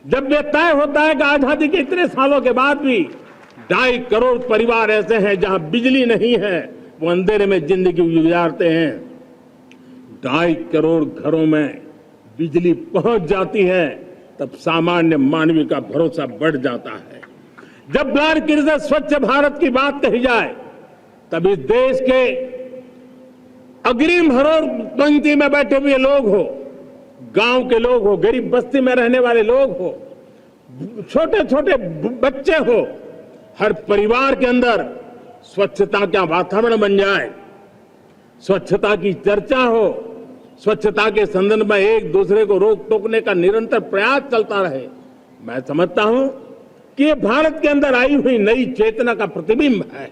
जब ये तय होता है कि आजादी के इतने सालों के बाद भी 2.5 करोड़ परिवार ऐसे हैं जहां बिजली नहीं है, वो अंधेरे में जिंदगी गुजारते हैं। 2.5 करोड़ घरों में बिजली पहुंच जाती है, तब सामान्य मानवीय का भरोसा बढ़ जाता है। जब बार से स्वच्छ भारत की बात कही जाए, तब इस देश के अग्रिम हरोड़ पंक्ति में बैठे हुए लोग हो, गांव के लोग हो, गरीब बस्ती में रहने वाले लोग हो, छोटे छोटे बच्चे हो, हर परिवार के अंदर स्वच्छता का वातावरण बन जाए, स्वच्छता की चर्चा हो, स्वच्छता के संदर्भ में एक दूसरे को रोक टोकने का निरंतर प्रयास चलता रहे। मैं समझता हूं कि ये भारत के अंदर आई हुई नई चेतना का प्रतिबिंब है।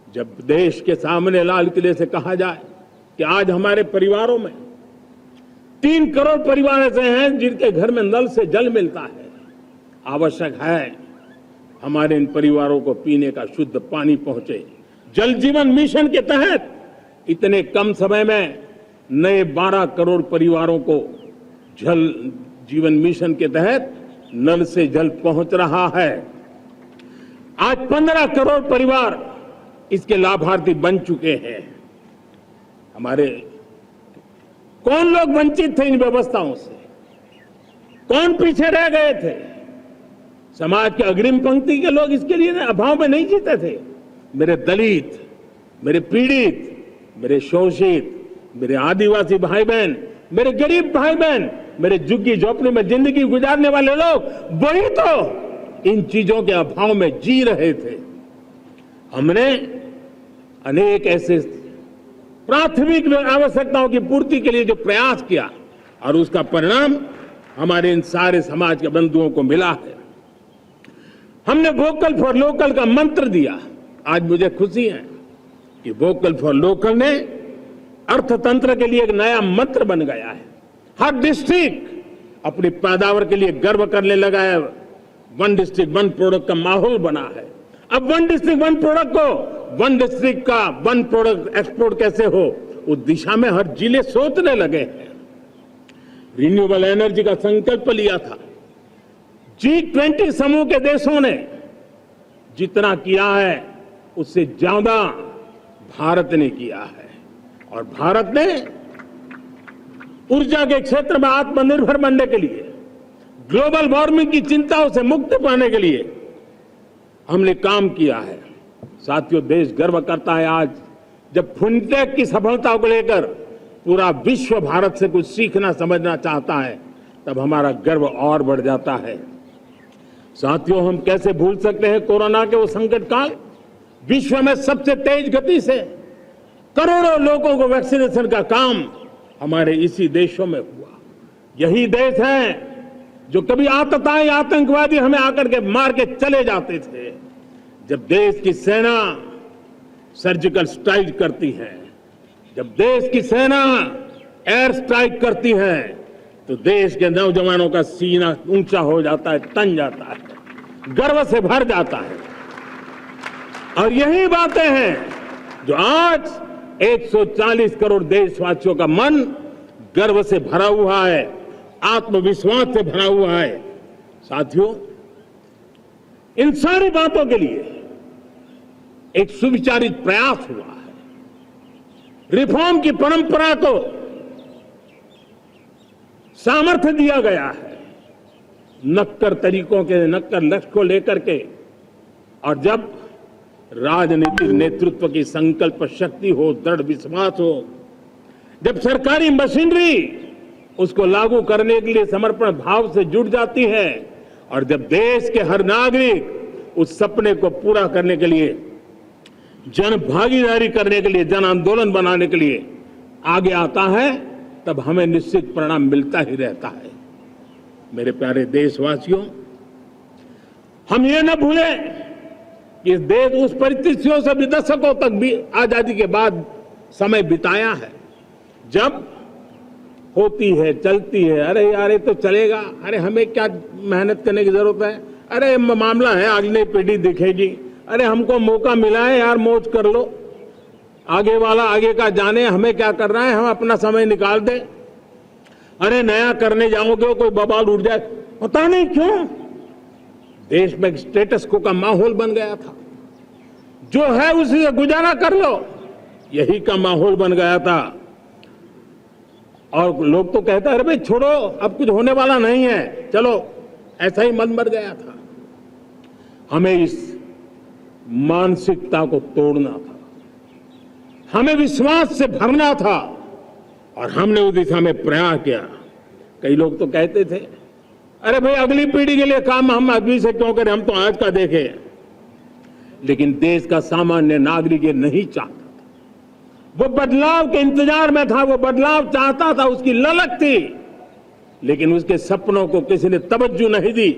जब देश के सामने लाल किले से कहा जाए कि आज हमारे परिवारों में 3 करोड़ परिवार ऐसे हैं जिनके घर में नल से जल मिलता है, आवश्यक है हमारे इन परिवारों को पीने का शुद्ध पानी पहुंचे। जल जीवन मिशन के तहत इतने कम समय में नए 12 करोड़ परिवारों को जल जीवन मिशन के तहत नल से जल पहुंच रहा है। आज 15 करोड़ परिवार इसके लाभार्थी बन चुके हैं। हमारे कौन लोग वंचित थे इन व्यवस्थाओं से? कौन पीछे रह गए थे? समाज के अग्रिम पंक्ति के लोग इसके लिए अभाव में नहीं जीते थे। मेरे दलित, मेरे पीड़ित, मेरे शोषित, मेरे आदिवासी भाई बहन, मेरे गरीब भाई बहन, मेरे झुग्गी झोपड़ी में जिंदगी गुजारने वाले लोग, वही तो इन चीजों के अभाव में जी रहे थे। हमने अनेक ऐसे प्राथमिक आवश्यकताओं की पूर्ति के लिए जो प्रयास किया और उसका परिणाम हमारे इन सारे समाज के बंधुओं को मिला है। हमने वोकल फॉर लोकल का मंत्र दिया। आज मुझे खुशी है कि वोकल फॉर लोकल ने अर्थतंत्र के लिए एक नया मंत्र बन गया है। हर डिस्ट्रिक्ट अपनी पैदावार के लिए गर्व करने लगा है। 1 डिस्ट्रिक्ट 1 प्रोडक्ट का माहौल बना है। अब 1 डिस्ट्रिक्ट 1 प्रोडक्ट को 1 डिस्ट्रिक्ट का 1 प्रोडक्ट एक्सपोर्ट कैसे हो, उस दिशा में हर जिले सोचने लगे हैं। रिन्यूएबल एनर्जी का संकल्प लिया था। G20 समूह के देशों ने जितना किया है उससे ज्यादा भारत ने किया है, और भारत ने ऊर्जा के क्षेत्र में आत्मनिर्भर बनने के लिए, ग्लोबल वार्मिंग की चिंताओं से मुक्ति पाने के लिए हमने काम किया है। साथियों, देश गर्व करता है आज जब फिनटेक की सफलता को लेकर पूरा विश्व भारत से कुछ सीखना समझना चाहता है, तब हमारा गर्व और बढ़ जाता है। साथियों, हम कैसे भूल सकते हैं कोरोना के वो संकट काल। विश्व में सबसे तेज गति से करोड़ों लोगों को वैक्सीनेशन का काम हमारे इसी देशों में हुआ। यही देश है जो कभी आतताई आतंकवादी हमें आकर के मार के चले जाते थे। जब देश की सेना सर्जिकल स्ट्राइक करती है, जब देश की सेना एयर स्ट्राइक करती है, तो देश के नौजवानों का सीना ऊंचा हो जाता है, तन जाता है, गर्व से भर जाता है। और यही बातें हैं जो आज 140 करोड़ देशवासियों का मन गर्व से भरा हुआ है, आत्मविश्वास से भरा हुआ है। साथियों, इन सारी बातों के लिए एक सुविचारित प्रयास हुआ है। रिफॉर्म की परंपरा को सामर्थ्य दिया गया है, नक्कर तरीकों के, नक्कर लक्ष्य को लेकर के। और जब राजनीतिक नेतृत्व की संकल्प शक्ति हो, दृढ़ विश्वास हो, जब सरकारी मशीनरी उसको लागू करने के लिए समर्पण भाव से जुट जाती है, और जब देश के हर नागरिक उस सपने को पूरा करने के लिए, जन भागीदारी करने के लिए, जन आंदोलन बनाने के लिए आगे आता है, तब हमें निश्चित परिणाम मिलता ही रहता है। मेरे प्यारे देशवासियों, हम ये न भूलें कि इस देश उस परिस्थितियों से भी दशकों तक भी आजादी के बाद समय बिताया है, जब होती है, चलती है, अरे यार ये तो चलेगा, अरे हमें क्या मेहनत करने की जरूरत है, अरे मामला है अगली पीढ़ी दिखेगी, अरे हमको मौका मिला है यार, मौज कर लो, आगे वाला आगे का जाने, हमें क्या कर रहा है, हम अपना समय निकाल दें, अरे नया करने जाओगे कोई बवाल उठ जाए, पता नहीं क्यों देश में स्टेटस को का माहौल बन गया था। जो है उसी से गुजारा कर लो, यही का माहौल बन गया था। और लोग तो कहते हैं, अरे भाई छोड़ो, अब कुछ होने वाला नहीं है, चलो, ऐसा ही मन बढ़ गया था। हमें इस मानसिकता को तोड़ना था, हमें विश्वास से भरना था, और हमने उस दिशा में प्रयास किया। कई लोग तो कहते थे, अरे भाई अगली पीढ़ी के लिए काम हम अभी से क्यों करें, हम तो आज का देखें। लेकिन देश का सामान्य नागरिक ये नहीं चाहता था। वो बदलाव के इंतजार में था, वो बदलाव चाहता था, उसकी ललक थी, लेकिन उसके सपनों को किसी ने तवज्जो नहीं दी,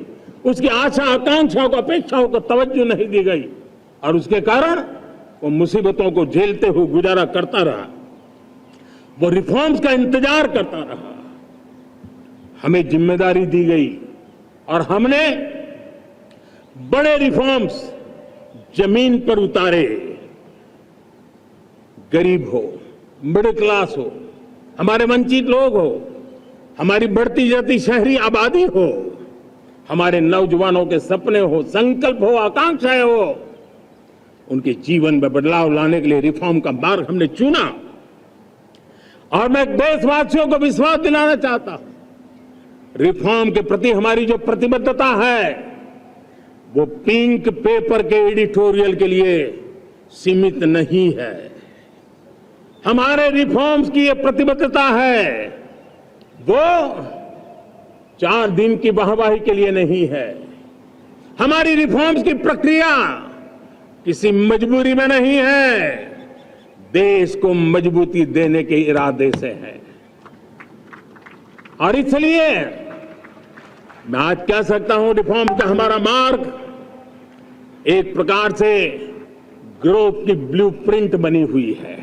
उसकी आशा आकांक्षाओं को, अपेक्षाओं को तवज्जो नहीं दी गई, और उसके कारण वो मुसीबतों को झेलते हुए गुजारा करता रहा, वो रिफॉर्म्स का इंतजार करता रहा। हमें जिम्मेदारी दी गई और हमने बड़े रिफॉर्म्स जमीन पर उतारे। गरीब हो, मिडिल क्लास हो, हमारे वंचित लोग हो, हमारी बढ़ती जाती शहरी आबादी हो, हमारे नौजवानों के सपने हो, संकल्प हो, आकांक्षाएं हो, उनके जीवन में बदलाव लाने के लिए रिफॉर्म का मार्ग हमने चुना। और मैं देशवासियों को विश्वास दिलाना चाहता हूं, रिफॉर्म के प्रति हमारी जो प्रतिबद्धता है वो पिंक पेपर के एडिटोरियल के लिए सीमित नहीं है। हमारे रिफॉर्म्स की ये प्रतिबद्धता है, वो 4 दिन की वाहवाही के लिए नहीं है। हमारी रिफॉर्म्स की प्रक्रिया किसी मजबूरी में नहीं है, देश को मजबूती देने के इरादे से है। और इसलिए मैं आज कह सकता हूं, रिफॉर्म का हमारा मार्ग एक प्रकार से ग्रोथ की ब्लूप्रिंट बनी हुई है।